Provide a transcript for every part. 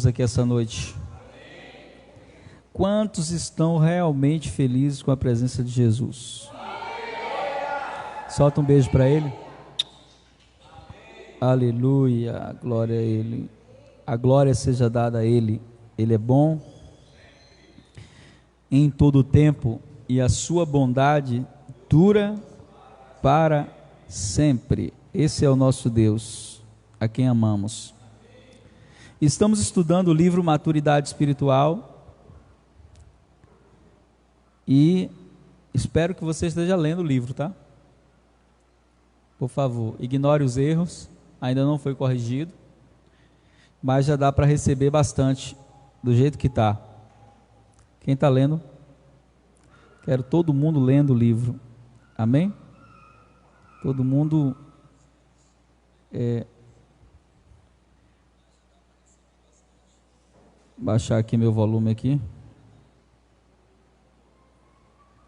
Aqui essa noite. Quantos estão realmente felizes com a presença de Jesus? Solta um beijo para ele. Aleluia, glória a ele. A glória seja dada a ele. Ele é bom em todo o tempo e a sua bondade dura para sempre. Esse é o nosso Deus, a quem amamos. Estamos estudando o livro Maturidade Espiritual e espero que você esteja lendo o livro, tá? Por favor, ignore os erros, ainda não foi corrigido, mas já dá para receber bastante do jeito que está. Quem está lendo? Quero todo mundo lendo o livro, amém? Todo mundo baixar aqui meu volume aqui.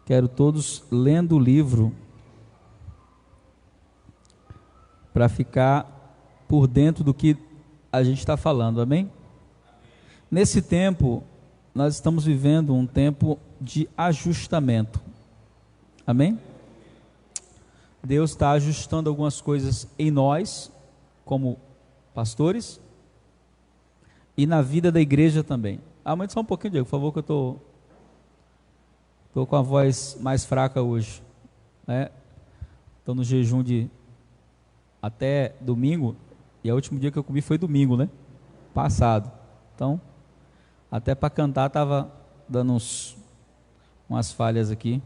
Quero todos lendo o livro para ficar por dentro do que a gente está falando, amém? Nesse tempo, nós estamos vivendo um tempo de ajustamento, amém? Deus está ajustando algumas coisas em nós, como pastores, e na vida da igreja também. Aumenta só um pouquinho, Diego, por favor, que eu estou com a voz mais fraca hoje. Estou no jejum de até domingo, e o último dia que eu comi foi domingo, né? Passado. Então, até para cantar estava dando umas falhas aqui.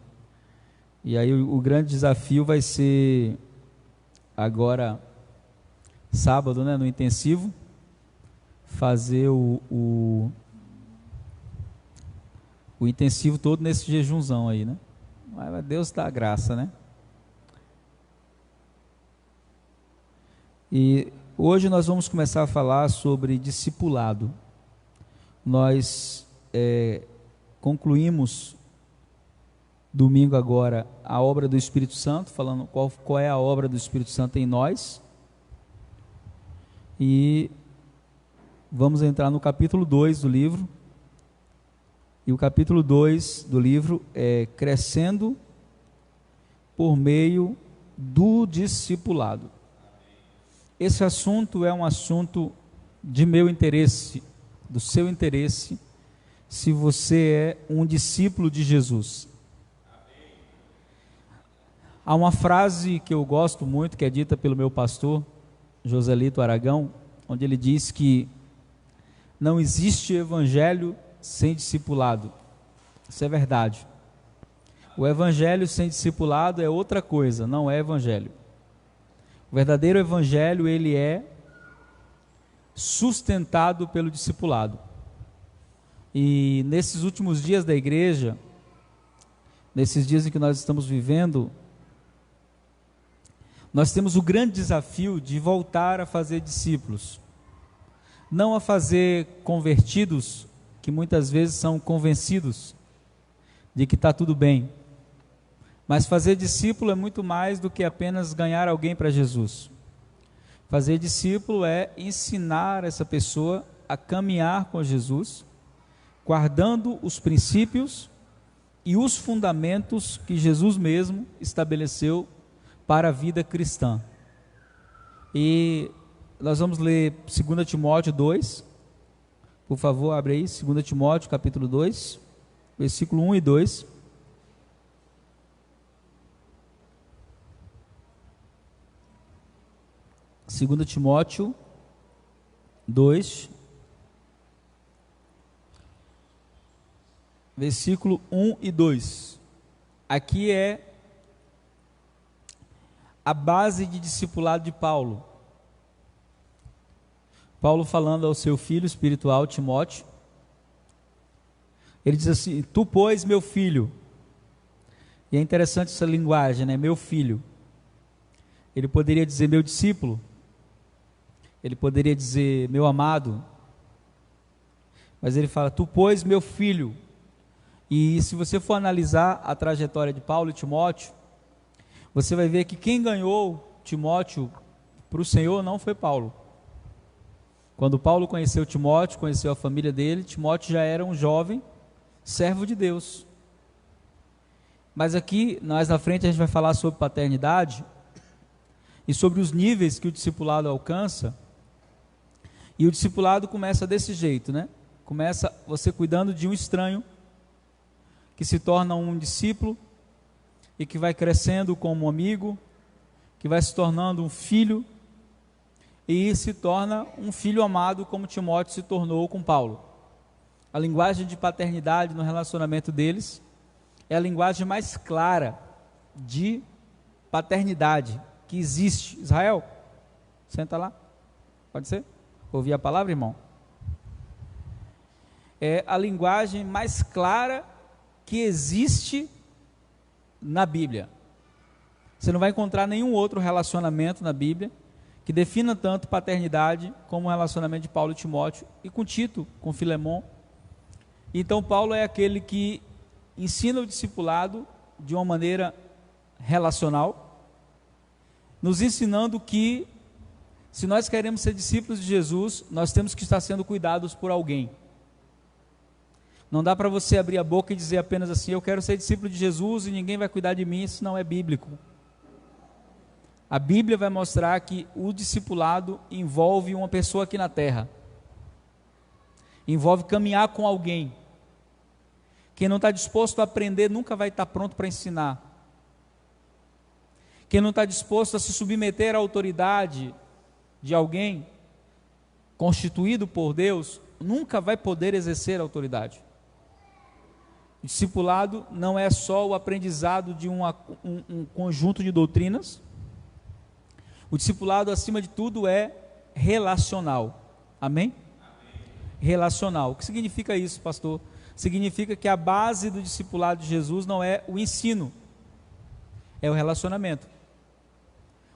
E aí o grande desafio vai ser agora, sábado, né? No intensivo, fazer o intensivo todo nesse jejunzão aí, né? Mas Deus dá graça, né? E hoje nós vamos começar a falar sobre discipulado. Nós concluímos domingo agora a obra do Espírito Santo, falando qual é a obra do Espírito Santo em nós. E vamos entrar no capítulo 2 do livro, e o capítulo 2 do livro é Crescendo por meio do discipulado. Esse assunto é um assunto de meu interesse, do seu interesse, se você é um discípulo de Jesus. Há uma frase que eu gosto muito, que é dita pelo meu pastor, Joselito Aragão, onde ele diz que não existe evangelho sem discipulado. Isso é verdade. O evangelho sem discipulado é outra coisa, não é evangelho. O verdadeiro evangelho, ele é sustentado pelo discipulado. E nesses últimos dias da igreja, nesses dias em que nós estamos vivendo, nós temos o grande desafio de voltar a fazer discípulos. Não a fazer convertidos, que muitas vezes são convencidos de que está tudo bem. Mas fazer discípulo é muito mais do que apenas ganhar alguém para Jesus. Fazer discípulo é ensinar essa pessoa a caminhar com Jesus, guardando os princípios e os fundamentos que Jesus mesmo estabeleceu para a vida cristã. E nós vamos ler 2 Timóteo 2, por favor, abre aí, 2 Timóteo capítulo 2, versículo 1 e 2. Segundo Timóteo 2, versículo 1 e 2. Aqui é a base de discipulado de Paulo. Paulo falando ao seu filho espiritual Timóteo, ele diz assim: tu, pois, meu filho. E é interessante essa linguagem, né? Meu filho. Ele poderia dizer meu discípulo, ele poderia dizer meu amado, mas ele fala, tu, pois, meu filho. E se você for analisar a trajetória de Paulo e Timóteo, você vai ver que quem ganhou Timóteo para o Senhor não foi Paulo. Quando Paulo conheceu Timóteo, conheceu a família dele, Timóteo já era um jovem servo de Deus. Mas aqui, mais na frente, a gente vai falar sobre paternidade e sobre os níveis que o discipulado alcança. E o discipulado começa desse jeito, né? Começa você cuidando de um estranho, que se torna um discípulo, e que vai crescendo como um amigo, que vai se tornando um filho, e se torna um filho amado, como Timóteo se tornou com Paulo. A linguagem de paternidade no relacionamento deles é a linguagem mais clara de paternidade que existe. Israel, senta lá, pode ser? Ouvir a palavra, irmão? É a linguagem mais clara que existe na Bíblia. Você não vai encontrar nenhum outro relacionamento na Bíblia que defina tanto paternidade como o relacionamento de Paulo e Timóteo, e com Tito, com Filemon. Então Paulo é aquele que ensina o discipulado de uma maneira relacional, nos ensinando que, se nós queremos ser discípulos de Jesus, nós temos que estar sendo cuidados por alguém. Não dá para você abrir a boca e dizer apenas assim: eu quero ser discípulo de Jesus e ninguém vai cuidar de mim. Isso não é bíblico. A Bíblia vai mostrar que o discipulado envolve uma pessoa aqui na terra, envolve caminhar com alguém. Quem não está disposto a aprender nunca vai estar pronto para ensinar. Quem não está disposto a se submeter à autoridade de alguém constituído por Deus, nunca vai poder exercer a autoridade. O discipulado não é só o aprendizado de um conjunto de doutrinas. O discipulado, acima de tudo, é relacional. Amém? Relacional. O que significa isso, pastor? Significa que a base do discipulado de Jesus não é o ensino, é o relacionamento.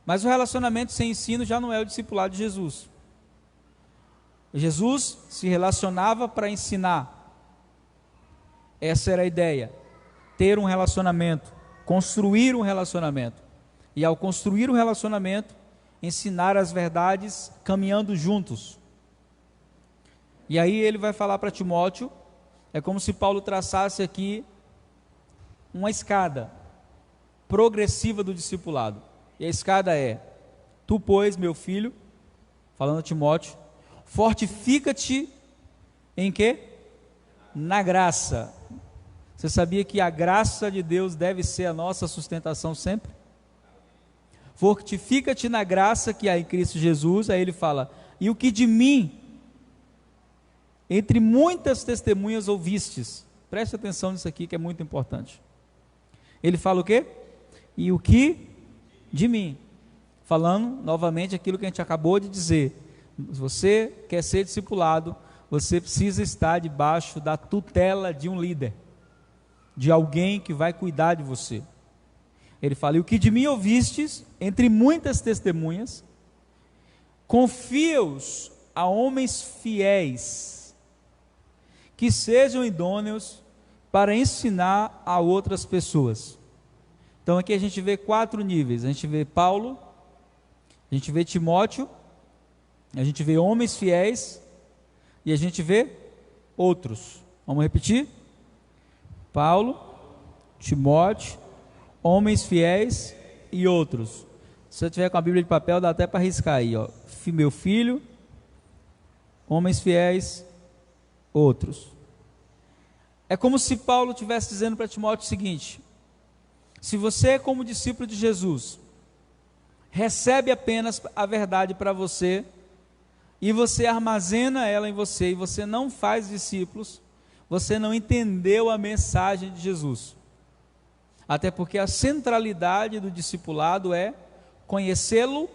Mas o relacionamento sem ensino já não é o discipulado de Jesus. Jesus se relacionava para ensinar. Essa era a ideia. Ter um relacionamento, construir um relacionamento. E ao construir um relacionamento, ensinar as verdades caminhando juntos. E aí ele vai falar para Timóteo, é como se Paulo traçasse aqui uma escada progressiva do discipulado. E a escada é: tu, pois, meu filho, falando a Timóteo, fortifica-te em quê? Na graça. Você sabia que a graça de Deus deve ser a nossa sustentação sempre? Fortifica-te na graça que há em Cristo Jesus. Aí ele fala: e o que de mim, entre muitas testemunhas, ouvistes. Preste atenção nisso aqui, que é muito importante. Ele fala o quê? E o que de mim. Falando novamente aquilo que a gente acabou de dizer. Se você quer ser discipulado, você precisa estar debaixo da tutela de um líder, de alguém que vai cuidar de você. Ele fala: e o que de mim ouvistes, entre muitas testemunhas, confia-os a homens fiéis, que sejam idôneos para ensinar a outras pessoas. Então aqui a gente vê 4 níveis. A gente vê Paulo, a gente vê Timóteo, a gente vê homens fiéis e a gente vê outros. Vamos repetir? Paulo, Timóteo, homens fiéis e outros. Se você tiver com a Bíblia de papel, dá até para riscar aí, ó. Meu filho, homens fiéis, outros. É como se Paulo estivesse dizendo para Timóteo o seguinte: se você, como discípulo de Jesus, recebe apenas a verdade para você, e você armazena ela em você, e você não faz discípulos, você não entendeu a mensagem de Jesus. Até porque a centralidade do discipulado é conhecê-lo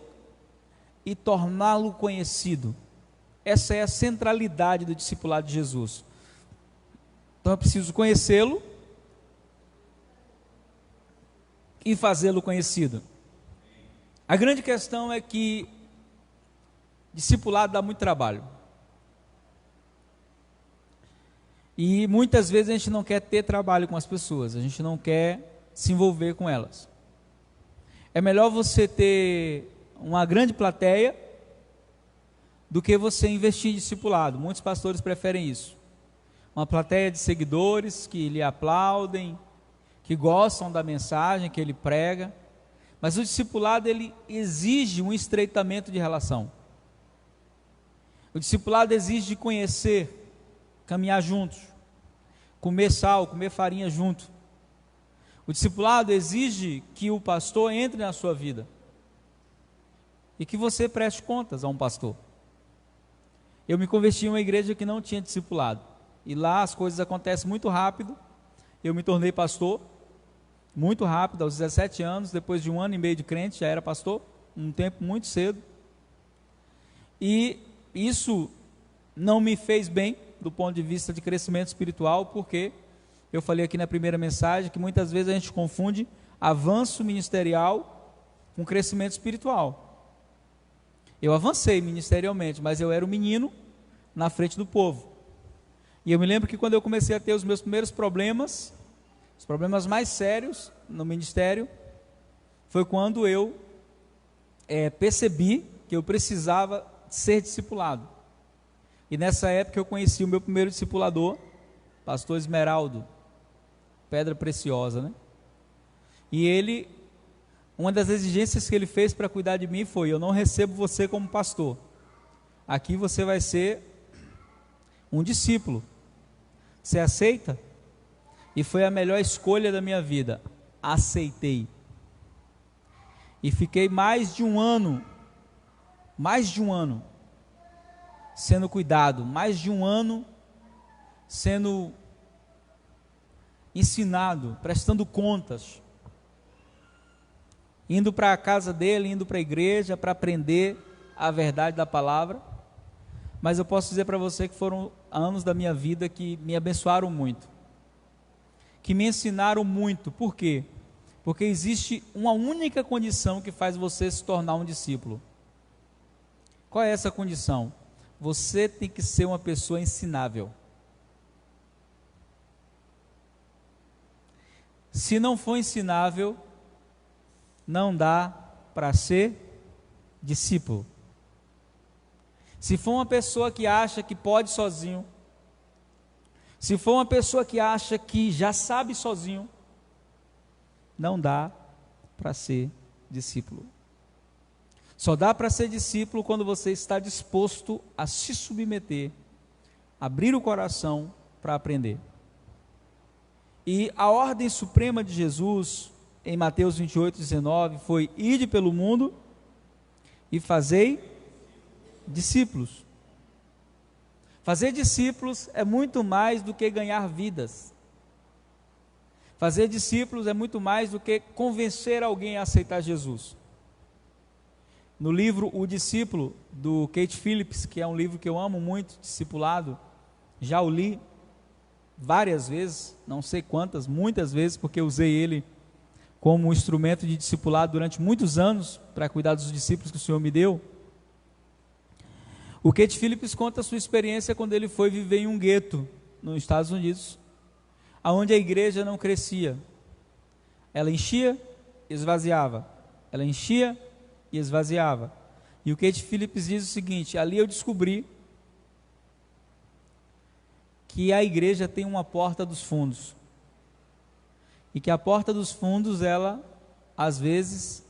e torná-lo conhecido. Essa é a centralidade do discipulado de Jesus. Então eu preciso conhecê-lo e fazê-lo conhecido. A grande questão é que discipulado dá muito trabalho. E muitas vezes a gente não quer ter trabalho com as pessoas, a gente não quer se envolver com elas. É melhor você ter uma grande plateia do que você investir em discipulado. Muitos pastores preferem isso. Uma plateia de seguidores que lhe aplaudem, que gostam da mensagem que ele prega. Mas o discipulado, ele exige um estreitamento de relação. O discipulado exige conhecer, caminhar juntos, comer sal, comer farinha junto. O discipulado exige que o pastor entre na sua vida e que você preste contas a um pastor. Eu me converti em uma igreja que não tinha discipulado, e lá as coisas acontecem muito rápido. Eu me tornei pastor muito rápido, aos 17 anos, depois de 1 ano e meio de crente, já era pastor, um tempo muito cedo, e isso não me fez bem, do ponto de vista de crescimento espiritual, porque eu falei aqui na primeira mensagem, que muitas vezes a gente confunde avanço ministerial com crescimento espiritual. Eu avancei ministerialmente, mas eu era um menino na frente do povo, e eu me lembro que quando eu comecei a ter os meus primeiros problemas, os problemas mais sérios no ministério, foi quando eu percebi que eu precisava ser discipulado. E nessa época eu conheci o meu primeiro discipulador, pastor Esmeraldo, pedra preciosa, né? E ele, uma das exigências que ele fez para cuidar de mim foi: eu não recebo você como pastor, aqui você vai ser um discípulo, você aceita? E foi a melhor escolha da minha vida. Aceitei. E fiquei mais de um ano, sendo cuidado, mais de um ano sendo ensinado, prestando contas, indo para a casa dele, indo para a igreja para aprender a verdade da palavra. Mas eu posso dizer para você que foram anos da minha vida que me abençoaram muito, que me ensinaram muito. Por quê? Porque existe uma única condição que faz você se tornar um discípulo. Qual é essa condição? Você tem que ser uma pessoa ensinável. Se não for ensinável, não dá para ser discípulo. Se for uma pessoa que acha que pode sozinho, se for uma pessoa que acha que já sabe sozinho, não dá para ser discípulo. Só dá para ser discípulo quando você está disposto a se submeter, abrir o coração para aprender. E a ordem suprema de Jesus, em Mateus 28:19, foi: ide pelo mundo e fazei discípulos. Fazer discípulos é muito mais do que ganhar vidas. Fazer discípulos é muito mais do que convencer alguém a aceitar Jesus. No livro O Discípulo, do Kate Phillips, que é um livro que eu amo muito, discipulado, já o li várias vezes, não sei quantas, muitas vezes, porque eu usei ele como um instrumento de discipulado durante muitos anos, para cuidar dos discípulos que o Senhor me deu. O Kate Phillips conta a sua experiência quando ele foi viver em um gueto nos Estados Unidos, onde a igreja não crescia. Ela enchia, esvaziava. Ela enchia e esvaziava. E o Kate Phillips diz o seguinte: ali eu descobri que a igreja tem uma porta dos fundos. E que a porta dos fundos, ela, às vezes,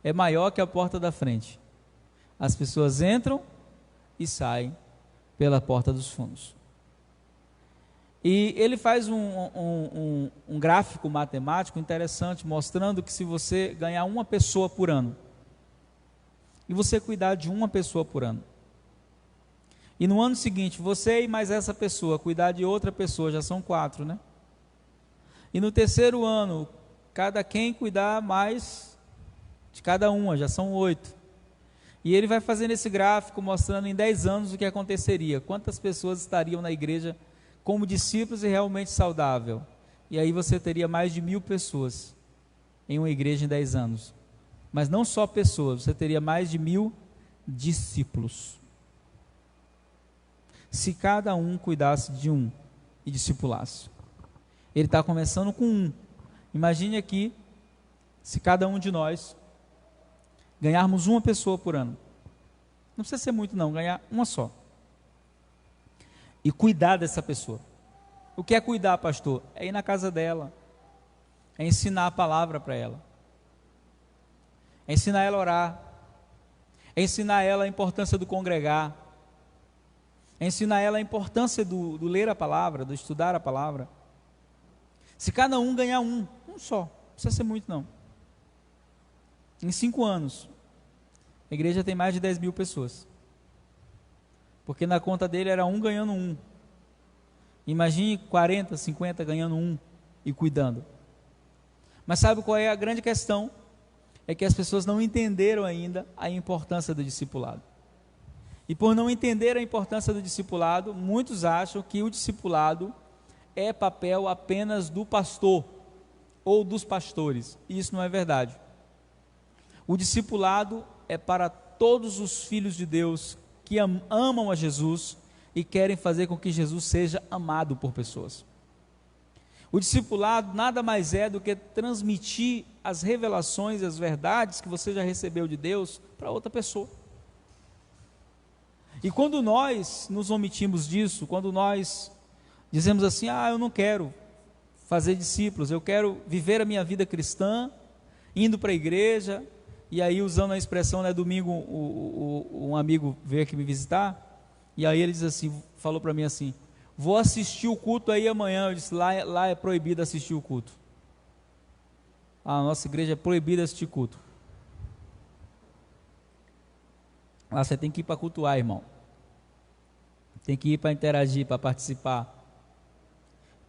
é maior que a porta da frente. As pessoas entram e saem pela porta dos fundos. E ele faz um gráfico matemático interessante, mostrando que se você ganhar uma pessoa por ano, e você cuidar de uma pessoa por ano, e no ano seguinte, você e mais essa pessoa cuidar de outra pessoa, já são 4, né? E no terceiro ano, cada quem cuidar mais de cada uma, já são 8. E ele vai fazendo esse gráfico, mostrando em 10 anos o que aconteceria, quantas pessoas estariam na igreja como discípulos e realmente saudável. E aí você teria mais de 1.000 pessoas em uma igreja em 10 anos. Mas não só pessoas, você teria mais de 1.000 discípulos. Se cada um cuidasse de um e discipulasse. Ele está começando com um. Imagine aqui, se cada um de nós ganharmos uma pessoa por ano. Não precisa ser muito não, ganhar uma só. E cuidar dessa pessoa. O que é cuidar, pastor? É ir na casa dela. É ensinar a palavra para ela. É ensinar ela a orar. É ensinar ela a importância do congregar. É ensinar ela a importância do ler a palavra, do estudar a palavra. Se cada um ganhar um só, não precisa ser muito não. Em 5 anos, a igreja tem mais de 10 mil pessoas. Porque na conta dele era um ganhando um. Imagine 40, 50 ganhando um e cuidando. Mas sabe qual é a grande questão? É que as pessoas não entenderam ainda a importância do discipulado. E por não entender a importância do discipulado, muitos acham que o discipulado é papel apenas do pastor ou dos pastores. E isso não é verdade. O discipulado é para todos os filhos de Deus que amam a Jesus e querem fazer com que Jesus seja amado por pessoas. O discipulado nada mais é do que transmitir as revelações e as verdades que você já recebeu de Deus para outra pessoa. E quando nós nos omitimos disso, quando nós dizemos assim, eu não quero fazer discípulos, eu quero viver a minha vida cristã, indo para a igreja, e aí usando a expressão, domingo um amigo veio aqui me visitar, e aí ele diz assim, falou para mim assim, vou assistir o culto aí amanhã. Eu disse, lá é proibido assistir o culto. A nossa igreja é proibida assistir culto. Lá você tem que ir para cultuar, irmão. Tem que ir para interagir, para participar.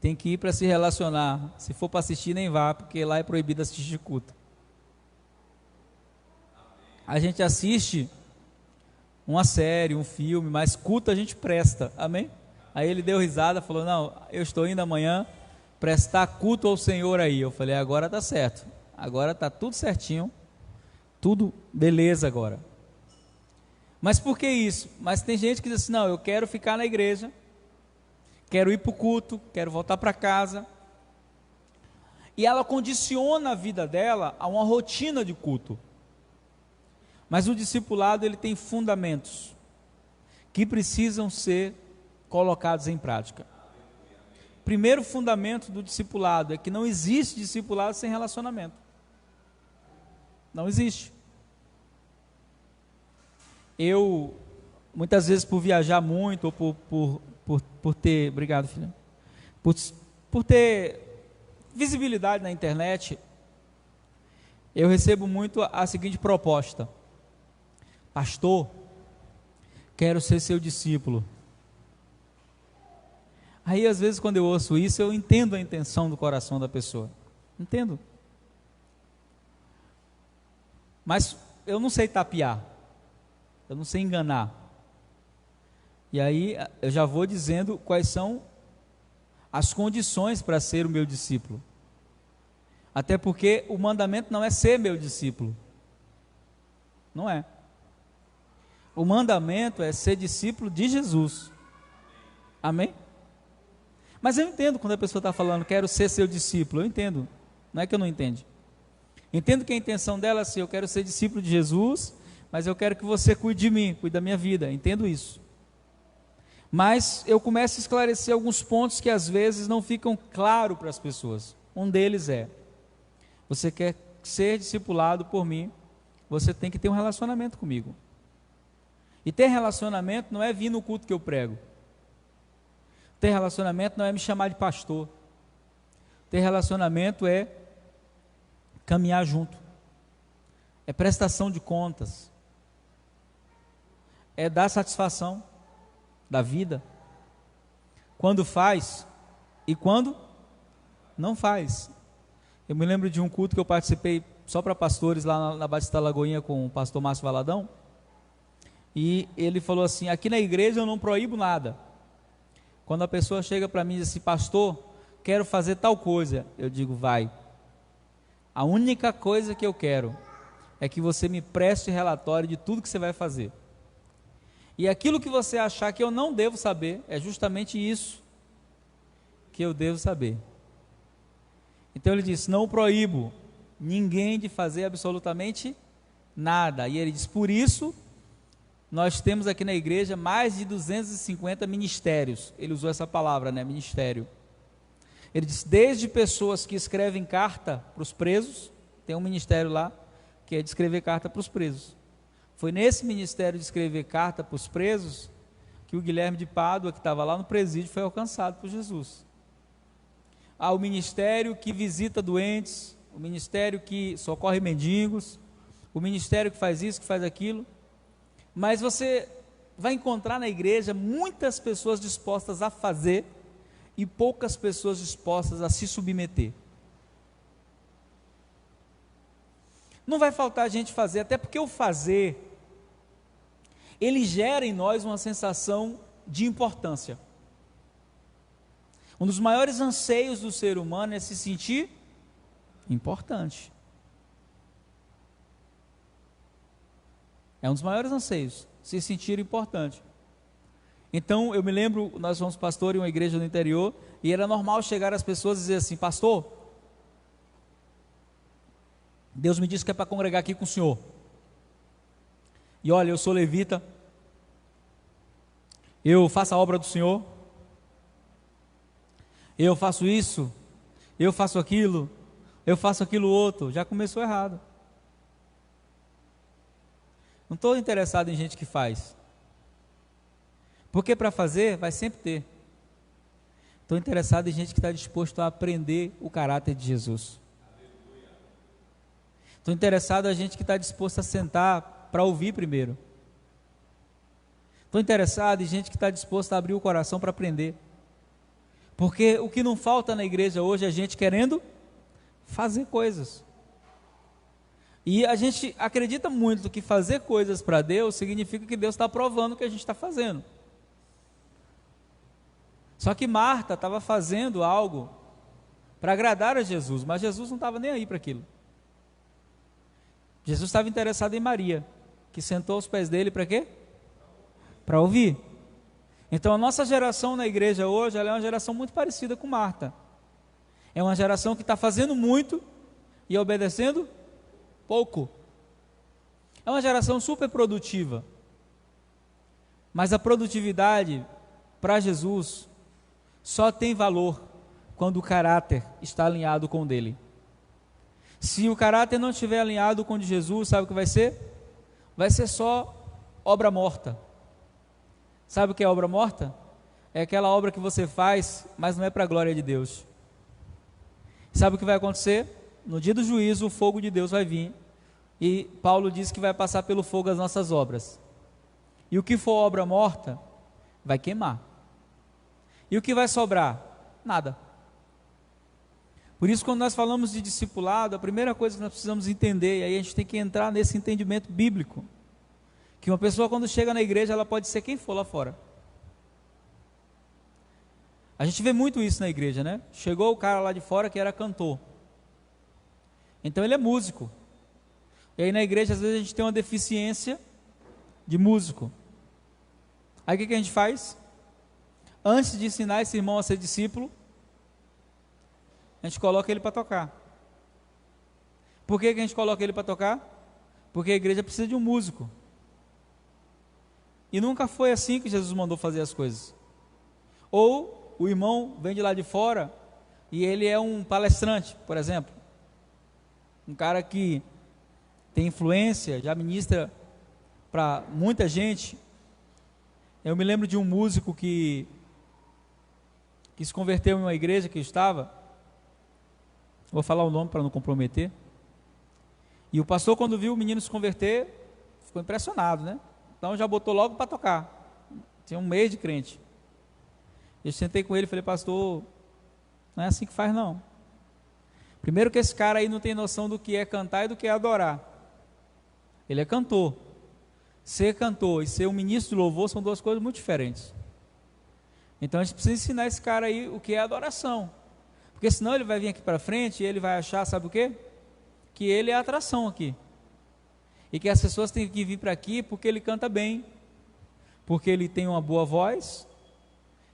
Tem que ir para se relacionar. Se for para assistir, nem vá, porque lá é proibido assistir culto. A gente assiste uma série, um filme, mas culto a gente presta, amém? Aí ele deu risada, falou, não, eu estou indo amanhã prestar culto ao Senhor aí. Eu falei, agora está certo, agora está tudo certinho, tudo beleza agora. Mas por que isso? Mas tem gente que diz assim, não, eu quero ficar na igreja, quero ir para o culto, quero voltar para casa. E ela condiciona a vida dela a uma rotina de culto. Mas o discipulado, ele tem fundamentos que precisam ser colocados em prática. Primeiro fundamento do discipulado é que não existe discipulado sem relacionamento. Não existe. Eu, muitas vezes por viajar muito, ou por ter, obrigado filha, por ter visibilidade na internet, eu recebo muito a seguinte proposta: pastor, quero ser seu discípulo. Aí às vezes quando eu ouço isso, eu entendo a intenção do coração da pessoa, entendo, mas eu não sei tapear, eu não sei enganar. E aí eu já vou dizendo quais são as condições para ser o meu discípulo. Até porque o mandamento não é ser meu discípulo, não é. O mandamento é ser discípulo de Jesus, amém? Mas eu entendo quando a pessoa está falando, quero ser seu discípulo, eu entendo, não é que eu não entendo. Entendo que a intenção dela é assim, eu quero ser discípulo de Jesus, mas eu quero que você cuide de mim, cuide da minha vida, entendo isso. Mas eu começo a esclarecer alguns pontos que às vezes não ficam claros para as pessoas. Um deles é, você quer ser discipulado por mim, você tem que ter um relacionamento comigo. E ter relacionamento não é vir no culto que eu prego. Ter relacionamento não é me chamar de pastor. Ter relacionamento é caminhar junto. É prestação de contas. É dar satisfação da vida. Quando faz e quando não faz. Eu me lembro de um culto que eu participei só para pastores lá na Batista Lagoinha com o pastor Márcio Valadão. E ele falou assim, aqui na igreja eu não proíbo nada. Quando a pessoa chega para mim e diz assim, pastor, quero fazer tal coisa, eu digo, vai. A única coisa que eu quero é que você me preste relatório de tudo que você vai fazer. E aquilo que você achar que eu não devo saber, é justamente isso que eu devo saber. Então ele disse, não proíbo ninguém de fazer absolutamente nada. E ele diz, por isso, nós temos aqui na igreja mais de 250 ministérios. Ele usou essa palavra, né? Ministério. Ele disse, desde pessoas que escrevem carta para os presos, tem um ministério lá, que é de escrever carta para os presos. Foi nesse ministério de escrever carta para os presos, que o Guilherme de Pádua, que estava lá no presídio, foi alcançado por Jesus. Há o ministério que visita doentes, o ministério que socorre mendigos, o ministério que faz isso, que faz aquilo. Mas você vai encontrar na igreja muitas pessoas dispostas a fazer e poucas pessoas dispostas a se submeter. Não vai faltar gente fazer, até porque o fazer, ele gera em nós uma sensação de importância. Um dos maiores anseios do ser humano é se sentir importante. É um dos maiores anseios, se sentir importante. Então, eu me lembro, nós fomos pastor em uma igreja no interior, e era normal chegar as pessoas e dizer assim, pastor, Deus me disse que é para congregar aqui com o senhor. E olha, eu sou levita, eu faço a obra do senhor, eu faço isso, eu faço aquilo outro. Já começou errado. Não estou interessado em gente que faz, porque para fazer vai sempre ter. Estou interessado em gente que está disposto a aprender o caráter de Jesus. Estou interessado em gente que está disposto a sentar para ouvir primeiro. Estou interessado em gente que está disposta a abrir o coração para aprender. Porque o que não falta na igreja hoje é gente querendo fazer coisas. E a gente acredita muito que fazer coisas para Deus significa que Deus está aprovando o que a gente está fazendo. Só que Marta estava fazendo algo para agradar a Jesus, mas Jesus não estava nem aí para aquilo. Jesus estava interessado em Maria, que sentou aos pés dele para quê? Para ouvir. Então a nossa geração na igreja hoje, ela é uma geração muito parecida com Marta. É uma geração que está fazendo muito e obedecendo pouco. É uma geração super produtiva. Mas a produtividade para Jesus só tem valor quando o caráter está alinhado com o dele. Se o caráter não estiver alinhado com o de Jesus, sabe o que vai ser? Vai ser só obra morta. Sabe o que é obra morta? É aquela obra que você faz, mas não é para a glória de Deus. Sabe o que vai acontecer? No dia do juízo, o fogo de Deus vai vir, e Paulo diz que vai passar pelo fogo as nossas obras. E o que for obra morta, vai queimar. E o que vai sobrar? Nada. Por isso, quando nós falamos de discipulado, a primeira coisa que nós precisamos entender, e aí a gente tem que entrar nesse entendimento bíblico, que uma pessoa quando chega na igreja, ela pode ser quem for lá fora. A gente vê muito isso na igreja, né? Chegou o cara lá de fora que era cantor, então ele é músico, e aí na igreja às vezes a gente tem uma deficiência de músico. Aí o que a gente faz? Antes de ensinar esse irmão a ser discípulo, a gente coloca ele para tocar. Por que a gente coloca ele para tocar? Porque a igreja precisa de um músico. E nunca foi assim que Jesus mandou fazer as coisas. Ou o irmão vem de lá de fora e ele é um palestrante, por exemplo. Um cara que tem influência, já ministra para muita gente. Eu me lembro de um músico que se converteu em uma igreja que eu estava. Vou falar o nome para não comprometer. E o pastor, quando viu o menino se converter, ficou impressionado, né? Então já botou logo para tocar. Tinha um mês de crente. Eu sentei com ele e falei, pastor, não é assim que faz não. Primeiro que esse cara aí não tem noção do que é cantar e do que é adorar. Ele é cantor. Ser cantor e ser um ministro de louvor são duas coisas muito diferentes. Então a gente precisa ensinar esse cara aí o que é adoração. Porque senão ele vai vir aqui para frente e ele vai achar, sabe o quê? Que ele é a atração aqui. E que as pessoas têm que vir para aqui porque ele canta bem, porque ele tem uma boa voz,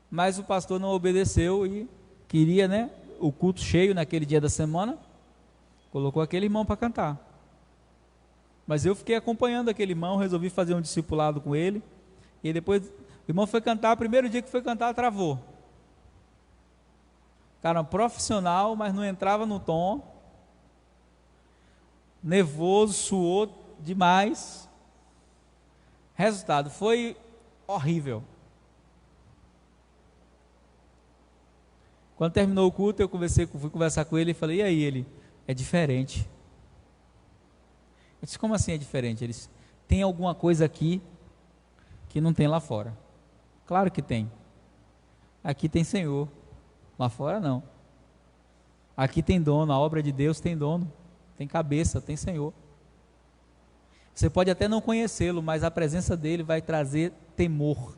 mas o pastor não obedeceu e queria, né, o culto cheio naquele dia da semana, colocou aquele irmão para cantar. Mas eu fiquei acompanhando aquele irmão, resolvi fazer um discipulado com ele. E depois o irmão foi cantar, o primeiro dia que foi cantar, travou. Cara, um profissional, mas não entrava no tom. Nervoso, suou demais. Resultado, foi horrível. Quando terminou o culto, fui conversar com ele e falei, e aí? Ele, é diferente. Eu disse, como assim é diferente? Eles, tem alguma coisa aqui que não tem lá fora. Claro que tem. Aqui tem Senhor, lá fora não. Aqui tem dono, a obra de Deus tem dono, tem cabeça, tem Senhor. Você pode até não conhecê-lo, mas a presença dele vai trazer temor.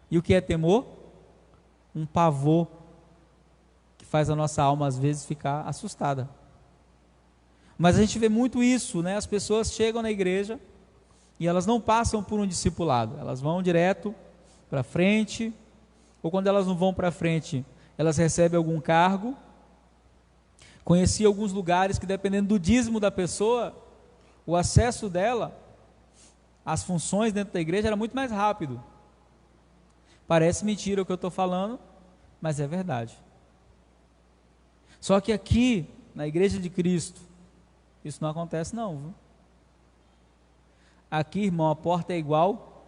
E o que é temor? Um pavor que faz a nossa alma às vezes ficar assustada. Mas a gente vê muito isso, né? As pessoas chegam na igreja e elas não passam por um discipulado, elas vão direto para frente, ou quando elas não vão para frente, elas recebem algum cargo. Conheci alguns lugares que, dependendo do dízimo da pessoa, o acesso dela às funções dentro da igreja era muito mais rápido. Parece mentira o que eu estou falando, mas é verdade. Só que aqui, na igreja de Cristo, isso não acontece não, viu? Aqui, irmão, a porta é igual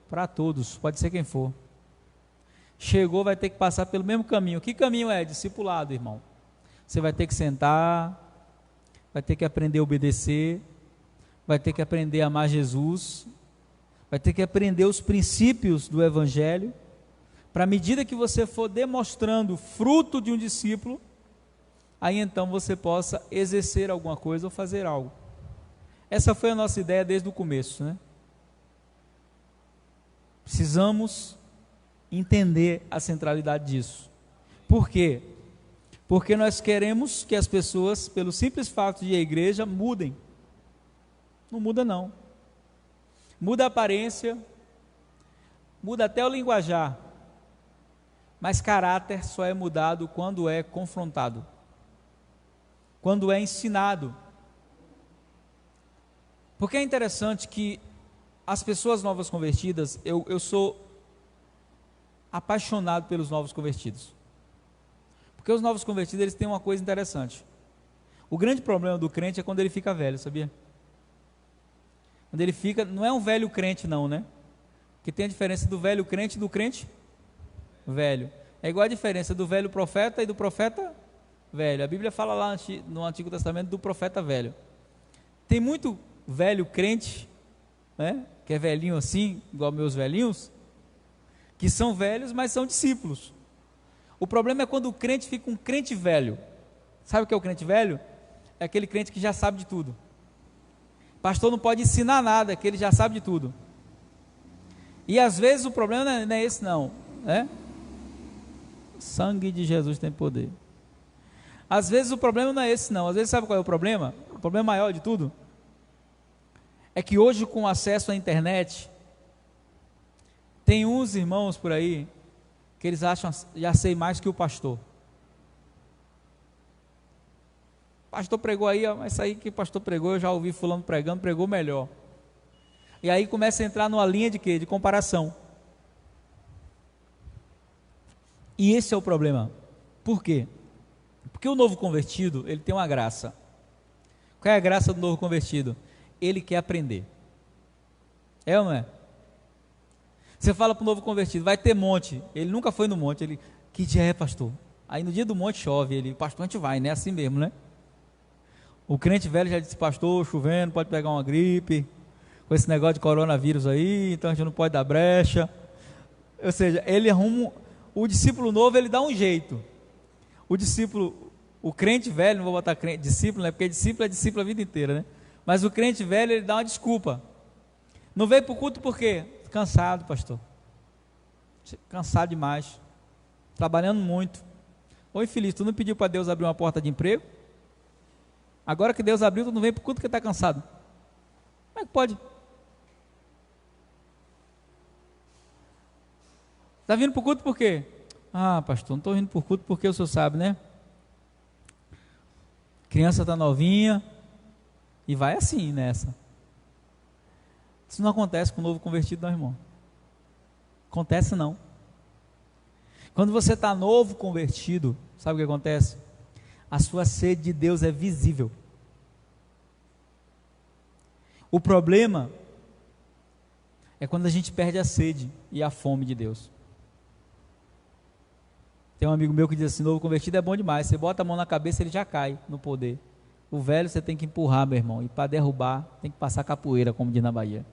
para todos, pode ser quem for. Chegou, vai ter que passar pelo mesmo caminho. Que caminho é? Discipulado, irmão. Você vai ter que sentar, vai ter que aprender a obedecer, vai ter que aprender a amar Jesus, vai ter que aprender os princípios do Evangelho, para à medida que você for demonstrando fruto de um discípulo, aí então você possa exercer alguma coisa ou fazer algo. Essa foi a nossa ideia desde o começo, né? Precisamos entender a centralidade disso. Por quê? Porque nós queremos que as pessoas, pelo simples fato de ir à igreja, mudem. Não muda não. Muda a aparência, muda até o linguajar, mas caráter só é mudado quando é confrontado, quando é ensinado. Porque é interessante que as pessoas novas convertidas, eu sou apaixonado pelos novos convertidos, porque os novos convertidos, eles têm uma coisa interessante. O grande problema do crente é quando ele fica velho, sabia? Quando ele fica, não é um velho crente não, né? Que tem a diferença do velho crente e do crente velho. É igual a diferença do velho profeta e do profeta velho. A Bíblia fala lá no Antigo Testamento do profeta velho. Tem muito velho crente, né? Que é velhinho assim, igual meus velhinhos, que são velhos, mas são discípulos. O problema é quando o crente fica um crente velho. Sabe o que é o crente velho? É aquele crente que já sabe de tudo. Pastor não pode ensinar nada, que ele já sabe de tudo. E às vezes o problema não é esse não, né? Sangue de Jesus tem poder. Às vezes o problema não é esse não. Às vezes sabe qual é o problema? O problema maior de tudo é que hoje, com acesso à internet, tem uns irmãos por aí que eles acham, já sei mais que o pastor. O pastor pregou aí, mas isso aí que o pastor pregou, eu já ouvi fulano pregando, pregou melhor. E aí começa a entrar numa linha de quê? De comparação. E esse é o problema. Por quê? Porque o novo convertido, ele tem uma graça. Qual é a graça do novo convertido? Ele quer aprender. É ou não é? Você fala para o novo convertido, vai ter monte. Ele nunca foi no monte. Ele, que dia é, pastor? Aí no dia do monte chove. Ele, pastor, a gente vai, né? Assim mesmo, né? O crente velho já disse, pastor, chovendo, pode pegar uma gripe, com esse negócio de coronavírus aí, então a gente não pode dar brecha. Ou seja, ele arruma, o discípulo novo, ele dá um jeito. O discípulo, o crente velho, não vou botar crente, discípulo, né? Porque discípulo é discípulo a vida inteira, né? Mas o crente velho, ele dá uma desculpa. Não veio para o culto por quê? Cansado, pastor. Cansado demais. Trabalhando muito. Ô infeliz, tu não pediu para Deus abrir uma porta de emprego? Agora que Deus abriu, tu não vem para o culto porque está cansado. Como é que pode? Está vindo para o culto por quê? Ah, pastor, não estou vindo para o culto porque o senhor sabe, né? Criança está novinha, E vai assim nessa. Isso não acontece com o novo convertido, não, irmão. Acontece não. Quando você está novo convertido, sabe o que acontece? A sua sede de Deus é visível. O problema é quando a gente perde a sede e a fome de Deus. Tem um amigo meu que diz assim: novo convertido é bom demais, você bota a mão na cabeça, ele já cai no poder. O velho você tem que empurrar, meu irmão, e para derrubar tem que passar capoeira, como diz na Bahia,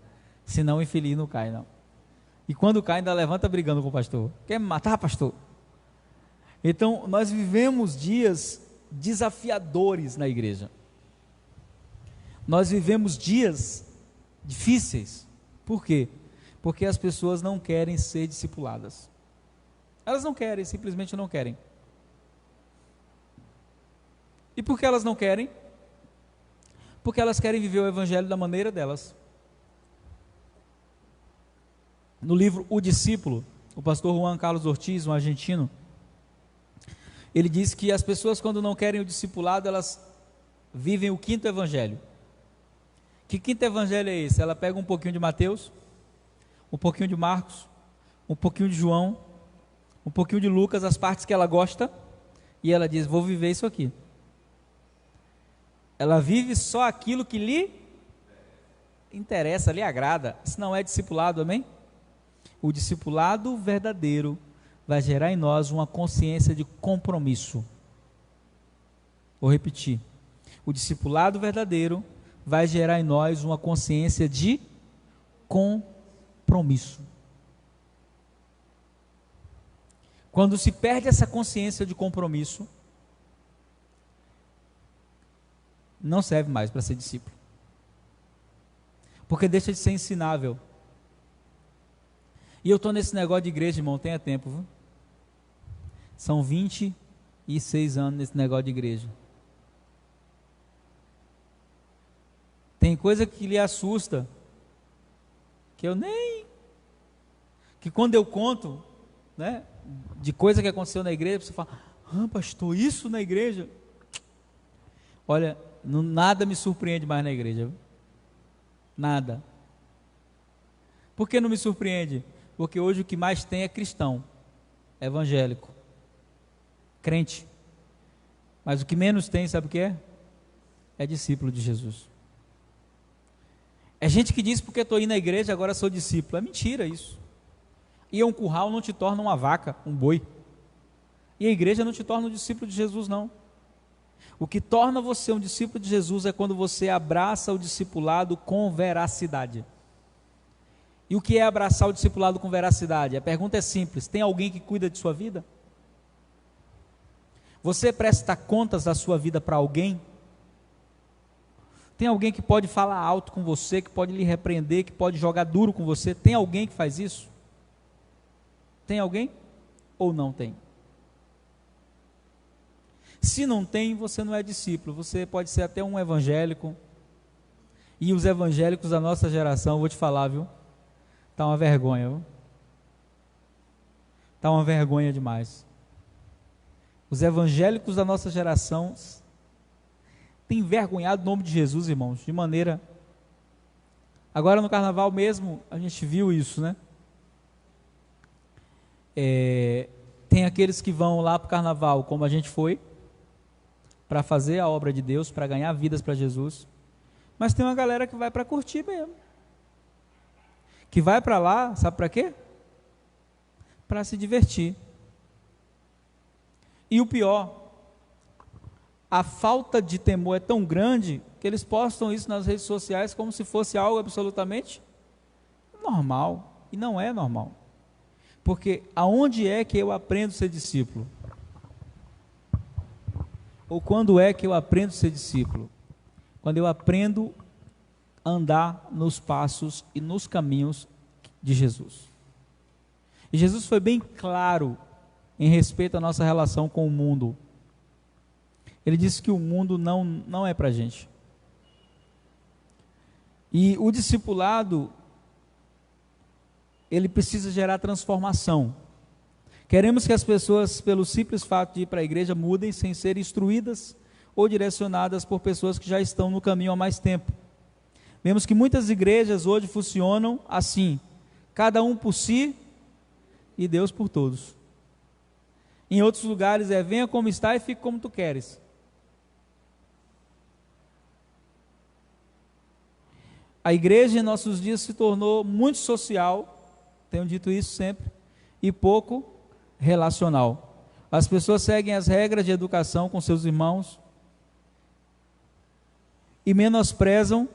senão o infeliz não cai não. E quando cai ainda levanta brigando com o pastor: quer me matar, pastor? Então nós vivemos dias desafiadores na igreja, nós vivemos dias difíceis. Por quê? Porque as pessoas não querem ser discipuladas. Elas não querem, simplesmente não querem. E por que elas não querem? Porque elas querem viver o evangelho da maneira delas. No livro O Discípulo, o pastor Juan Carlos Ortiz, um argentino, ele diz que as pessoas, quando não querem o discipulado, elas vivem o quinto evangelho. Que quinto evangelho é esse? Ela pega um pouquinho de Mateus, um pouquinho de Marcos, um pouquinho de João, um pouquinho de Lucas, as partes que ela gosta, e ela diz: vou viver isso aqui. Ela vive só aquilo que lhe interessa, lhe agrada. Isso não é discipulado, amém? O discipulado verdadeiro vai gerar em nós uma consciência de compromisso. Vou repetir: o discipulado verdadeiro vai gerar em nós uma consciência de compromisso. Quando se perde essa consciência de compromisso, não serve mais para ser discípulo, porque deixa de ser ensinável. E eu estou nesse negócio de igreja, irmão, tenha tempo, viu? São 26 anos nesse negócio de igreja. Tem coisa que lhe assusta, que quando eu conto, né, de coisa que aconteceu na igreja, você fala: pastor, isso na igreja? Olha, nada me surpreende mais na igreja, viu? Nada. Por que não me surpreende? Porque hoje o que mais tem é cristão, evangélico, crente. Mas o que menos tem, sabe o que é? É discípulo de Jesus. É gente que diz: porque estou indo na igreja, agora sou discípulo. É mentira isso. Ir a um curral não te torna uma vaca, um boi. E a igreja não te torna um discípulo de Jesus, não. O que torna você um discípulo de Jesus é quando você abraça o discipulado com veracidade. E o que é abraçar o discipulado com veracidade? A pergunta é simples: tem alguém que cuida de sua vida? Você presta contas da sua vida para alguém? Tem alguém que pode falar alto com você, que pode lhe repreender, que pode jogar duro com você? Tem alguém que faz isso? Tem alguém? Ou não tem? Se não tem, você não é discípulo. Você pode ser até um evangélico. E os evangélicos da nossa geração, eu vou te falar, viu? Tá uma vergonha, viu? Tá uma vergonha demais. Os evangélicos da nossa geração têm envergonhado o nome de Jesus, irmãos, de maneira... Agora no carnaval mesmo, a gente viu isso, né? Tem aqueles que vão lá para o carnaval, como a gente foi, para fazer a obra de Deus, para ganhar vidas para Jesus. Mas tem uma galera que vai para curtir mesmo. Que vai para lá, sabe para quê? Para se divertir. E o pior, a falta de temor é tão grande que eles postam isso nas redes sociais como se fosse algo absolutamente normal. E não é normal. Porque aonde é que eu aprendo a ser discípulo? Ou quando é que eu aprendo a ser discípulo? Quando eu aprendo a andar nos passos e nos caminhos de Jesus. E Jesus foi bem claro em respeito à nossa relação com o mundo. Ele disse que o mundo não é para a gente. E o discipulado, ele precisa gerar transformação. Queremos que as pessoas, pelo simples fato de ir para a igreja, mudem sem ser instruídas ou direcionadas por pessoas que já estão no caminho há mais tempo. Vemos que muitas igrejas hoje funcionam assim, cada um por si e Deus por todos. Em outros lugares é venha como está e fique como tu queres. A igreja em nossos dias se tornou muito social, tenho dito isso sempre, e pouco relacional. As pessoas seguem as regras de educação com seus irmãos e menosprezam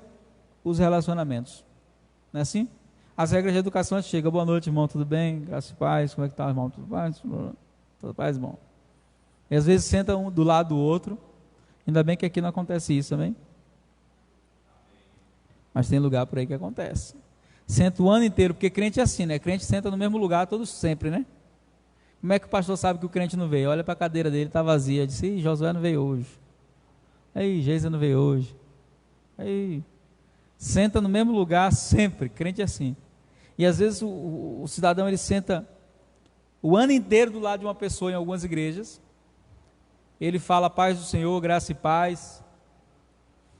os relacionamentos. Não é assim? As regras de educação chegam, boa noite, irmão, tudo bem? Graças e paz, como é que está, irmão? Tudo paz? Tudo paz, irmão? E às vezes sentam um do lado do outro, ainda bem que aqui não acontece isso, amém? Mas tem lugar por aí que acontece. Senta o ano inteiro, porque crente é assim, né? Crente senta no mesmo lugar todos sempre, né? Como é que o pastor sabe que o crente não veio? Olha para a cadeira dele, está vazia. Disse, ih, Josué não veio hoje. Aí, Geisa não veio hoje. Aí, senta no mesmo lugar sempre, crente é assim. E às vezes o cidadão ele senta o ano inteiro do lado de uma pessoa em algumas igrejas. Ele fala paz do Senhor, graça e paz.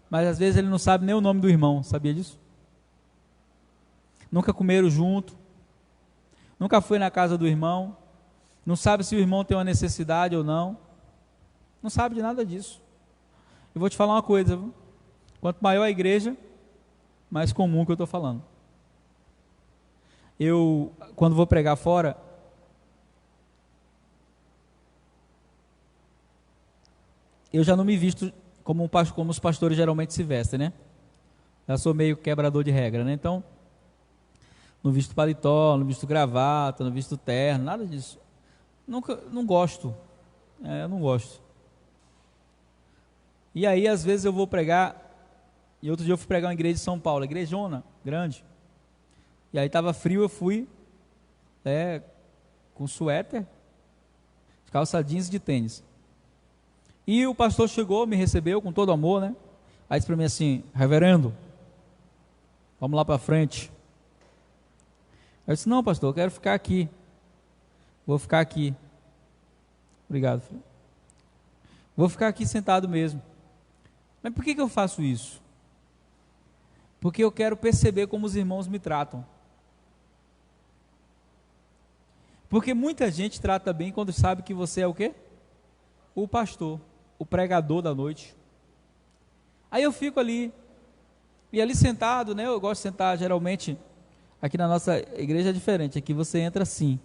Mas às vezes ele não sabe nem o nome do irmão, sabia disso? Nunca comeram junto, nunca foi na casa do irmão, não sabe se o irmão tem uma necessidade ou não, não sabe de nada disso. Eu vou te falar uma coisa, viu? Quanto maior a igreja, mais comum que eu estou falando. Eu, quando vou pregar fora, eu já não me visto como os pastores geralmente se vestem, né? Já sou meio quebrador de regra, né? Então, não visto paletó, não visto gravata, não visto terno, nada disso. Não gosto. Eu não gosto. E aí, às vezes eu vou pregar, e outro dia eu fui pregar uma igreja de São Paulo, igrejona, grande. E aí estava frio, eu fui com suéter, calça jeans e de tênis. E o pastor chegou, me recebeu com todo amor, né? Aí disse para mim assim, reverendo, vamos lá para frente. Eu disse, não pastor, eu quero ficar aqui. Vou ficar aqui. Obrigado, filho. Vou ficar aqui sentado mesmo. Mas por que eu faço isso? Porque eu quero perceber como os irmãos me tratam. Porque muita gente trata bem quando sabe que você é o quê? O pastor, o pregador da noite. Aí eu fico ali, e ali sentado, né? Eu gosto de sentar geralmente, aqui na nossa igreja é diferente, aqui você entra assim.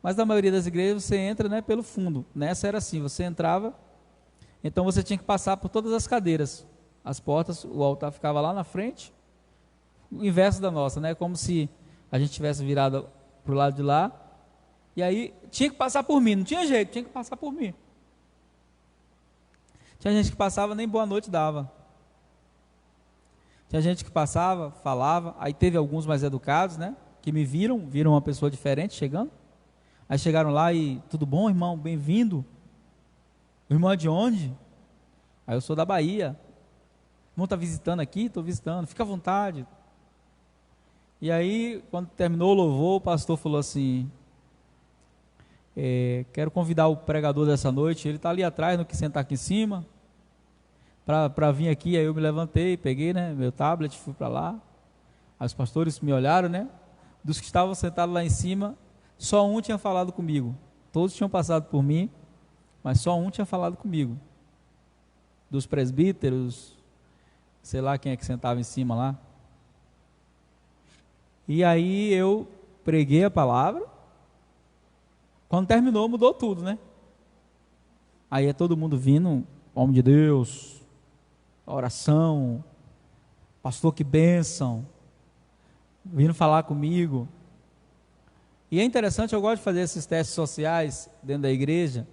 Mas na maioria das igrejas você entra, né, pelo fundo. Nessa era assim, você entrava, então você tinha que passar por todas as cadeiras. As portas, o altar ficava lá na frente, o inverso da nossa, né? Como se a gente tivesse virado para o lado de lá. E aí tinha que passar por mim, não tinha jeito, tinha que passar por mim. Tinha gente que passava, nem boa noite dava. Tinha gente que passava, falava, aí teve alguns mais educados, né? Que me viram uma pessoa diferente chegando. Aí chegaram lá e, tudo bom, irmão? Bem-vindo. O irmão é de onde? Aí eu sou da Bahia. O irmão está visitando aqui? Estou visitando, fica à vontade. E aí, quando terminou o louvor, o pastor falou assim, quero convidar o pregador dessa noite, ele está ali atrás, não quis sentar aqui em cima, para vir aqui. Aí eu me levantei, peguei, né, meu tablet, fui para lá. Aí os pastores me olharam, né, dos que estavam sentados lá em cima, só um tinha falado comigo, todos tinham passado por mim, mas só um tinha falado comigo, dos presbíteros, sei lá quem é que sentava em cima lá. E aí eu preguei a palavra, quando terminou mudou tudo, né? Aí é todo mundo vindo, homem de Deus, oração, pastor que bênção, vindo falar comigo. E é interessante, eu gosto de fazer esses testes sociais dentro da igreja,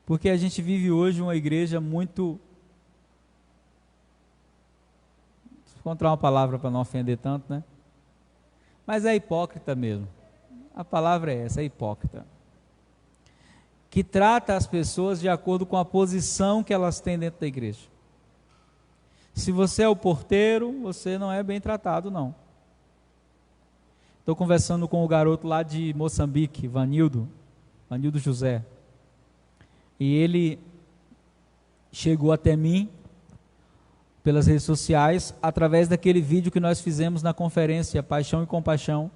porque a gente vive hoje uma igreja muito, vou encontrar uma palavra para não ofender tanto, né? Mas é hipócrita mesmo. A palavra é essa, é hipócrita. Que trata as pessoas de acordo com a posição que elas têm dentro da igreja. Se você é o porteiro, você não é bem tratado, não. Estou conversando com o garoto lá de Moçambique, Vanildo José. E ele chegou até mim pelas redes sociais, através daquele vídeo que nós fizemos na conferência Paixão e Compaixão,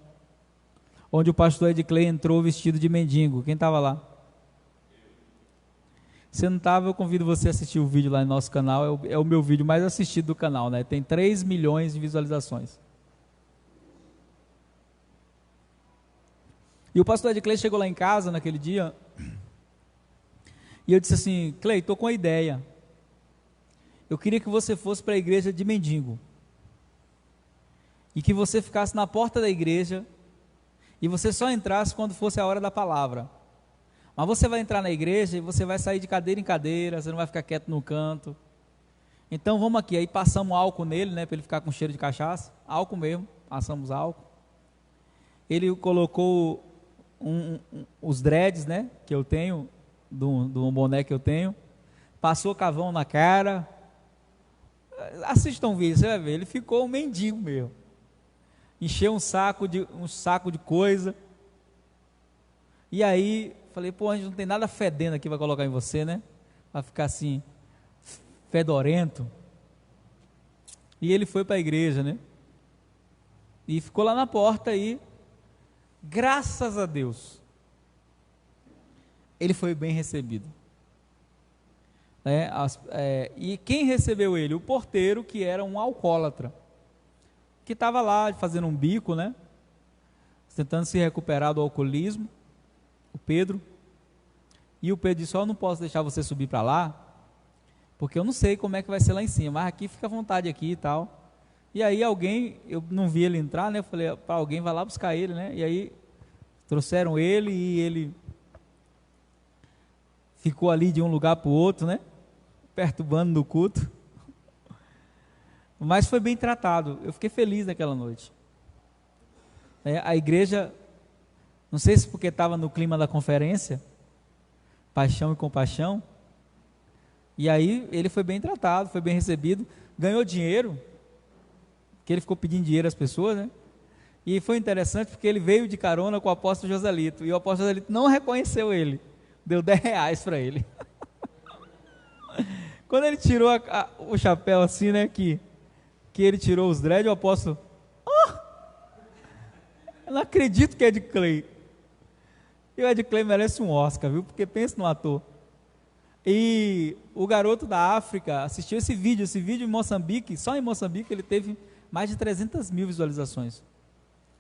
onde o pastor Edclay entrou vestido de mendigo. Quem estava lá? Se não estava, eu convido você a assistir o vídeo lá no nosso canal. É o meu vídeo mais assistido do canal, né? Tem 3 milhões de visualizações. E o pastor Edclay chegou lá em casa naquele dia, e eu disse assim: Clay, estou com uma ideia. Eu queria que você fosse para a igreja de mendigo, e que você ficasse na porta da igreja, e você só entrasse quando fosse a hora da palavra. Mas você vai entrar na igreja e você vai sair de cadeira em cadeira, você não vai ficar quieto no canto. Então vamos aqui, aí passamos álcool nele, né, para ele ficar com cheiro de cachaça, álcool mesmo, passamos álcool. Ele colocou os dreads, né, que eu tenho, do boné que eu tenho, passou cavão na cara. Assista um vídeo, você vai ver, ele ficou um mendigo mesmo. Encheu um saco de coisa. E aí, falei, pô, a gente não tem nada fedendo aqui para colocar em você, né? Vai ficar assim, fedorento. E ele foi para a igreja, né? E ficou lá na porta aí. Graças a Deus, ele foi bem recebido. E quem recebeu ele? O porteiro, que era um alcoólatra, que estava lá fazendo um bico, né? Tentando se recuperar do alcoolismo. O Pedro. E o Pedro disse: eu não posso deixar você subir para lá, porque eu não sei como é que vai ser lá em cima, mas aqui fica à vontade aqui e tal. E aí eu não vi ele entrar, né? Eu falei, para alguém vai lá buscar ele, né? E aí trouxeram ele e ele ficou ali de um lugar para o outro, né? Perturbando no culto. Mas foi bem tratado. Eu fiquei feliz naquela noite. A igreja, não sei se porque estava no clima da conferência, Paixão e Compaixão, e aí ele foi bem tratado, foi bem recebido, ganhou dinheiro, que ele ficou pedindo dinheiro às pessoas, né? E foi interessante porque ele veio de carona com o apóstolo Joselito, e o apóstolo Joselito não reconheceu ele, deu R$10 para ele. Quando ele tirou o chapéu assim, né, que ele tirou os dreads, o apóstolo, eu não acredito que é de Clay. E o Ed Clay merece um Oscar, viu? Porque pensa no ator. E o garoto da África assistiu esse vídeo em Moçambique. Só em Moçambique ele teve mais de 300 mil visualizações.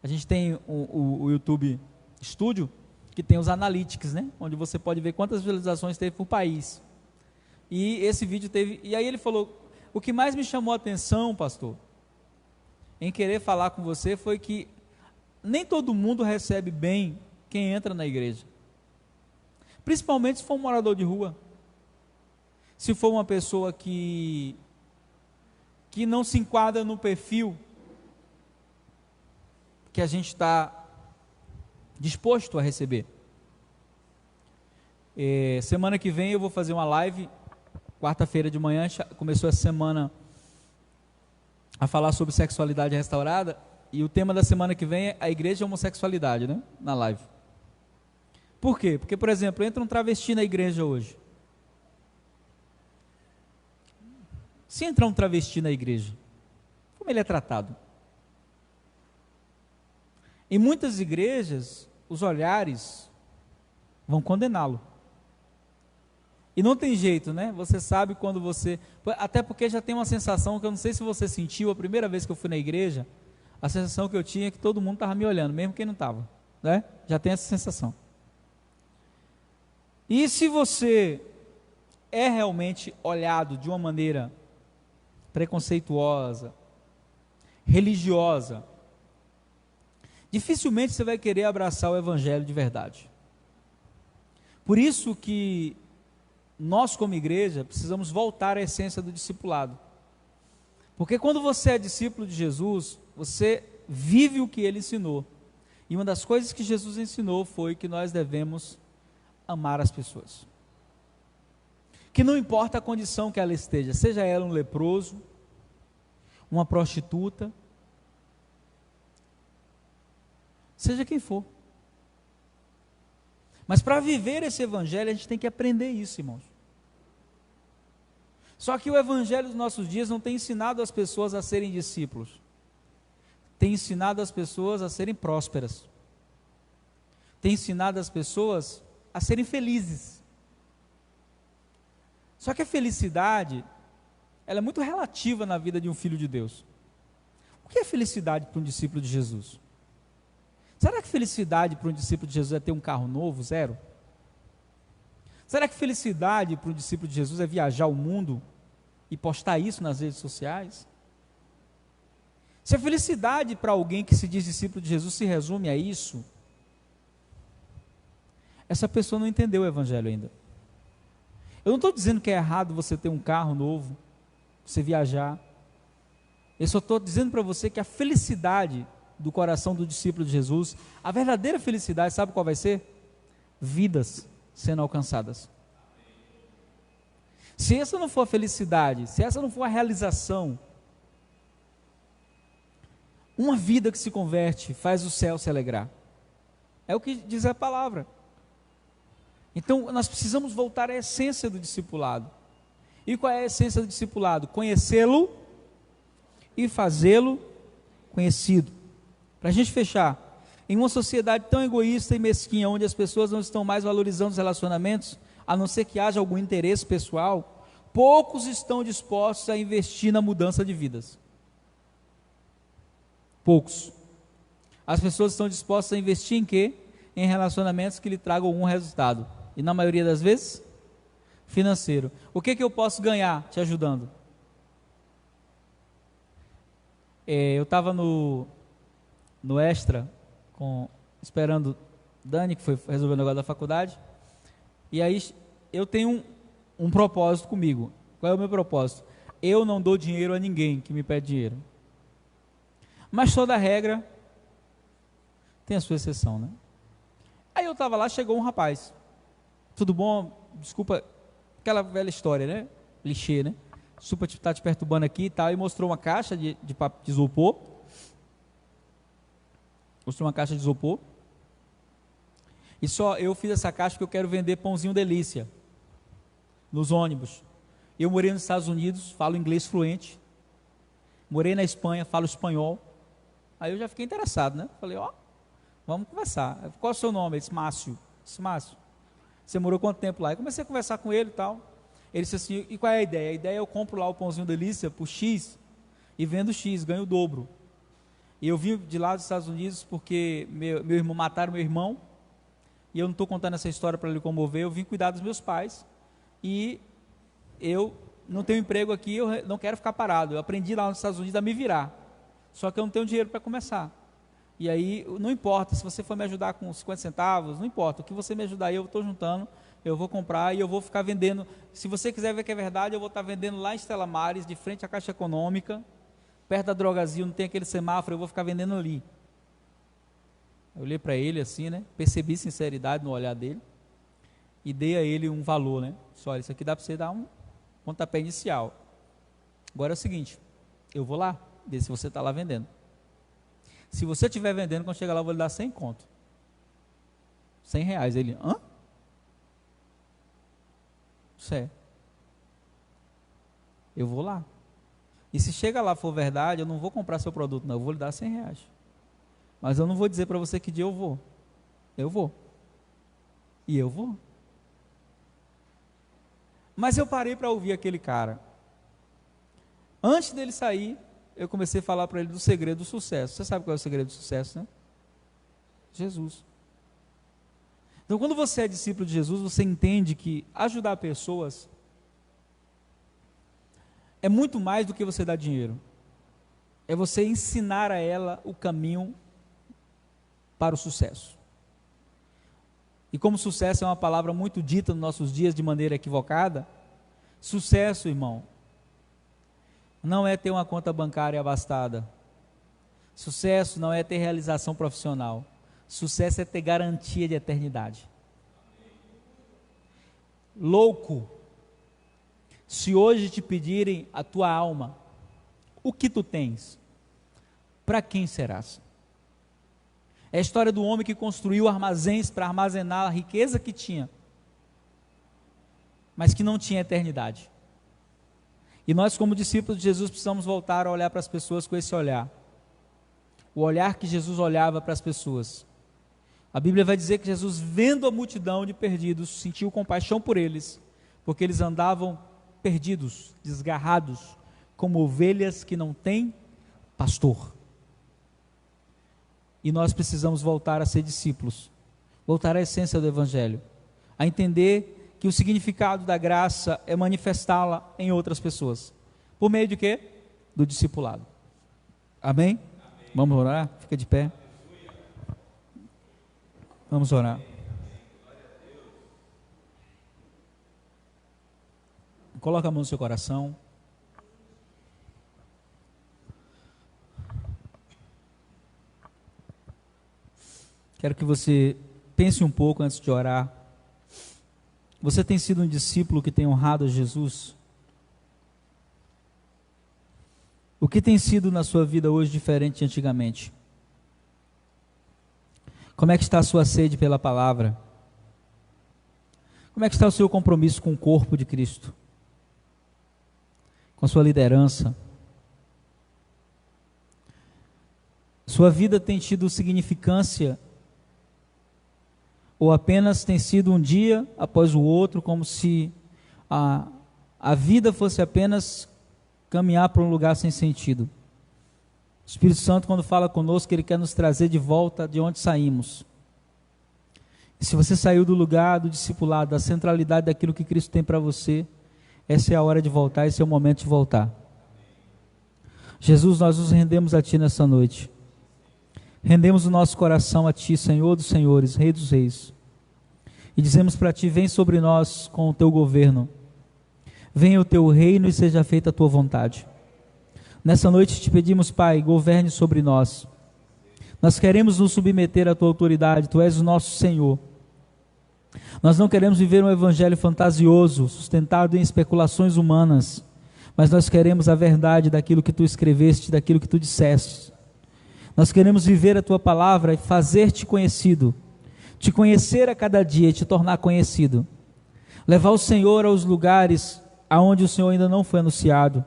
A gente tem o YouTube Studio, que tem os analytics, né? Onde você pode ver quantas visualizações teve por país. E esse vídeo teve... E aí ele falou, o que mais me chamou a atenção, pastor, em querer falar com você, foi que nem todo mundo recebe bem quem entra na igreja, principalmente se for um morador de rua, se for uma pessoa que não se enquadra no perfil que a gente está disposto a receber. Semana que vem eu vou fazer uma live, quarta-feira de manhã, começou essa semana a falar sobre sexualidade restaurada, e o tema da semana que vem é a igreja e a homossexualidade, né? Na live. Por quê? Porque, por exemplo, entra um travesti na igreja hoje. Se entrar um travesti na igreja, como ele é tratado? Em muitas igrejas, os olhares vão condená-lo. E não tem jeito, né? Você sabe quando você... Até porque já tem uma sensação que eu não sei se você sentiu a primeira vez que eu fui na igreja, a sensação que eu tinha é que todo mundo estava me olhando, mesmo quem não estava, né? Já tem essa sensação. E se você é realmente olhado de uma maneira preconceituosa, religiosa, dificilmente você vai querer abraçar o evangelho de verdade. Por isso que nós, como igreja, precisamos voltar à essência do discipulado. Porque quando você é discípulo de Jesus, você vive o que ele ensinou. E uma das coisas que Jesus ensinou foi que nós devemos amar as pessoas. Que não importa a condição que ela esteja, seja ela um leproso, uma prostituta, seja quem for. Mas para viver esse evangelho, a gente tem que aprender isso, irmãos. Só que o evangelho dos nossos dias não tem ensinado as pessoas a serem discípulos, tem ensinado as pessoas a serem prósperas, tem ensinado as pessoas a serem felizes. Só que a felicidade, ela é muito relativa na vida de um filho de Deus. O que é felicidade para um discípulo de Jesus? Será que felicidade para um discípulo de Jesus é ter um carro novo, zero? Será que felicidade para um discípulo de Jesus é viajar o mundo e postar isso nas redes sociais? Se a felicidade para alguém que se diz discípulo de Jesus se resume a isso, essa pessoa não entendeu o evangelho ainda. Eu não estou dizendo que é errado você ter um carro novo, você viajar. Eu só estou dizendo para você que a felicidade do coração do discípulo de Jesus, a verdadeira felicidade, sabe qual vai ser? Vidas sendo alcançadas. Se essa não for a felicidade, se essa não for a realização, uma vida que se converte faz o céu se alegrar. É o que diz a palavra. Então nós precisamos voltar à essência do discipulado. E qual é a essência do discipulado? Conhecê-lo e fazê-lo conhecido. Para a gente fechar, em uma sociedade tão egoísta e mesquinha, onde as pessoas não estão mais valorizando os relacionamentos, a não ser que haja algum interesse pessoal, poucos estão dispostos a investir na mudança de vidas. Poucos. As pessoas estão dispostas a investir em quê? Em relacionamentos que lhe tragam algum resultado. E na maioria das vezes, financeiro. O que eu posso ganhar te ajudando? Eu estava no Extra, esperando Dani, que foi resolver o negócio da faculdade, e aí eu tenho um propósito comigo. Qual é o meu propósito? Eu não dou dinheiro a ninguém que me pede dinheiro, mas toda regra tem a sua exceção, né? Aí eu estava lá, chegou um rapaz, tudo bom? Desculpa, aquela velha história, né? Clichê, né? Desculpa estar te perturbando aqui e tal, e mostrou uma caixa de isopor. Mostrou uma caixa de isopor. E só eu fiz essa caixa porque eu quero vender pãozinho delícia nos ônibus. Eu morei nos Estados Unidos, falo inglês fluente. Morei na Espanha, falo espanhol. Aí eu já fiquei interessado, né? Falei, vamos conversar. Qual é o seu nome? Ele disse, Márcio. Eu disse, Márcio, você morou quanto tempo lá? Eu comecei a conversar com ele e tal. Ele disse assim, e qual é a ideia? A ideia é eu compro lá o pãozinho delícia por X e vendo X, ganho o dobro. E eu vim de lá dos Estados Unidos porque meu irmão, mataram meu irmão, e eu não estou contando essa história para ele comover, eu vim cuidar dos meus pais, e eu não tenho emprego aqui, eu não quero ficar parado, eu aprendi lá nos Estados Unidos a me virar, só que eu não tenho dinheiro para começar, e aí não importa, se você for me ajudar com 50 centavos, não importa, o que você me ajudar aí eu estou juntando, eu vou comprar e eu vou ficar vendendo, se você quiser ver que é verdade, eu vou estar vendendo lá em Estela Mares, de frente à Caixa Econômica, perto da Drogazil, não tem aquele semáforo, eu vou ficar vendendo ali. Eu olhei para ele assim, né? Percebi sinceridade no olhar dele e dei a ele um valor, né? Só, isso aqui dá para você dar um pontapé inicial. Agora é o seguinte, eu vou lá, ver se você está lá vendendo. Se você estiver vendendo, quando chegar lá eu vou lhe dar 100 conto. 100 reais. Ele, hã? Certo. Eu vou lá. E se chega lá for verdade, eu não vou comprar seu produto, não, eu vou lhe dar 100 reais. Mas eu não vou dizer para você que dia eu vou. Eu vou. E eu vou. Mas eu parei para ouvir aquele cara. Antes dele sair, eu comecei a falar para ele do segredo do sucesso. Você sabe qual é o segredo do sucesso, né? Jesus. Então, quando você é discípulo de Jesus, você entende que ajudar pessoas é muito mais do que você dar dinheiro. É você ensinar a ela o caminho para o sucesso. E como sucesso é uma palavra muito dita nos nossos dias de maneira equivocada, sucesso, irmão, não é ter uma conta bancária abastada. Sucesso não é ter realização profissional. Sucesso é ter garantia de eternidade. Louco, se hoje te pedirem a tua alma, o que tu tens? Para quem serás? É a história do homem que construiu armazéns para armazenar a riqueza que tinha, mas que não tinha eternidade. E nós, como discípulos de Jesus, precisamos voltar a olhar para as pessoas com esse olhar. O olhar que Jesus olhava para as pessoas. A Bíblia vai dizer que Jesus, vendo a multidão de perdidos, sentiu compaixão por eles, porque eles andavam perdidos, desgarrados, como ovelhas que não têm pastor. E nós precisamos voltar a ser discípulos, voltar à essência do Evangelho, a entender que o significado da graça é manifestá-la em outras pessoas. Por meio de quê? Do discipulado. Amém? Vamos orar? Fica de pé. Vamos orar. Coloca a mão no seu coração. Quero que você pense um pouco antes de orar. Você tem sido um discípulo que tem honrado a Jesus? O que tem sido na sua vida hoje diferente de antigamente? Como é que está a sua sede pela palavra? Como é que está o seu compromisso com o corpo de Cristo? Com a sua liderança? Sua vida tem tido significância? Ou apenas tem sido um dia após o outro, como se a vida fosse apenas caminhar para um lugar sem sentido? O Espírito Santo, quando fala conosco, Ele quer nos trazer de volta de onde saímos. E se você saiu do lugar do discipulado, da centralidade daquilo que Cristo tem para você, essa é a hora de voltar, esse é o momento de voltar. Jesus, nós nos rendemos a Ti nessa noite. Rendemos o nosso coração a Ti, Senhor dos senhores, Rei dos reis. E dizemos para Ti, vem sobre nós com o Teu governo. Venha o Teu reino e seja feita a Tua vontade. Nessa noite te pedimos, Pai, governe sobre nós. Nós queremos nos submeter à Tua autoridade, Tu és o nosso Senhor. Nós não queremos viver um evangelho fantasioso, sustentado em especulações humanas, mas nós queremos a verdade daquilo que Tu escreveste, daquilo que Tu disseste. Nós queremos viver a Tua palavra e fazer-te conhecido, te conhecer a cada dia e te tornar conhecido. Levar o Senhor aos lugares aonde o Senhor ainda não foi anunciado.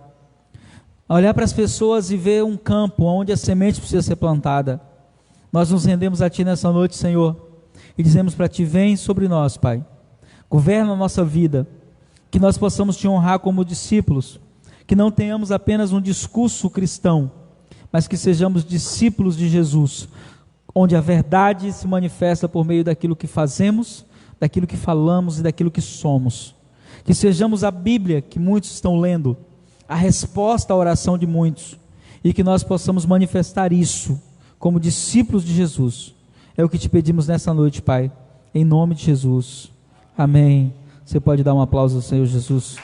Olhar para as pessoas e ver um campo onde a semente precisa ser plantada. Nós nos rendemos a Ti nessa noite, Senhor, e dizemos para Ti, vem sobre nós, Pai. Governa a nossa vida, que nós possamos Te honrar como discípulos, que não tenhamos apenas um discurso cristão, mas que sejamos discípulos de Jesus, onde a verdade se manifesta por meio daquilo que fazemos, daquilo que falamos e daquilo que somos. Que sejamos a Bíblia que muitos estão lendo, a resposta à oração de muitos, e que nós possamos manifestar isso como discípulos de Jesus. É o que Te pedimos nessa noite, Pai, em nome de Jesus. Amém. Você pode dar um aplauso ao Senhor Jesus.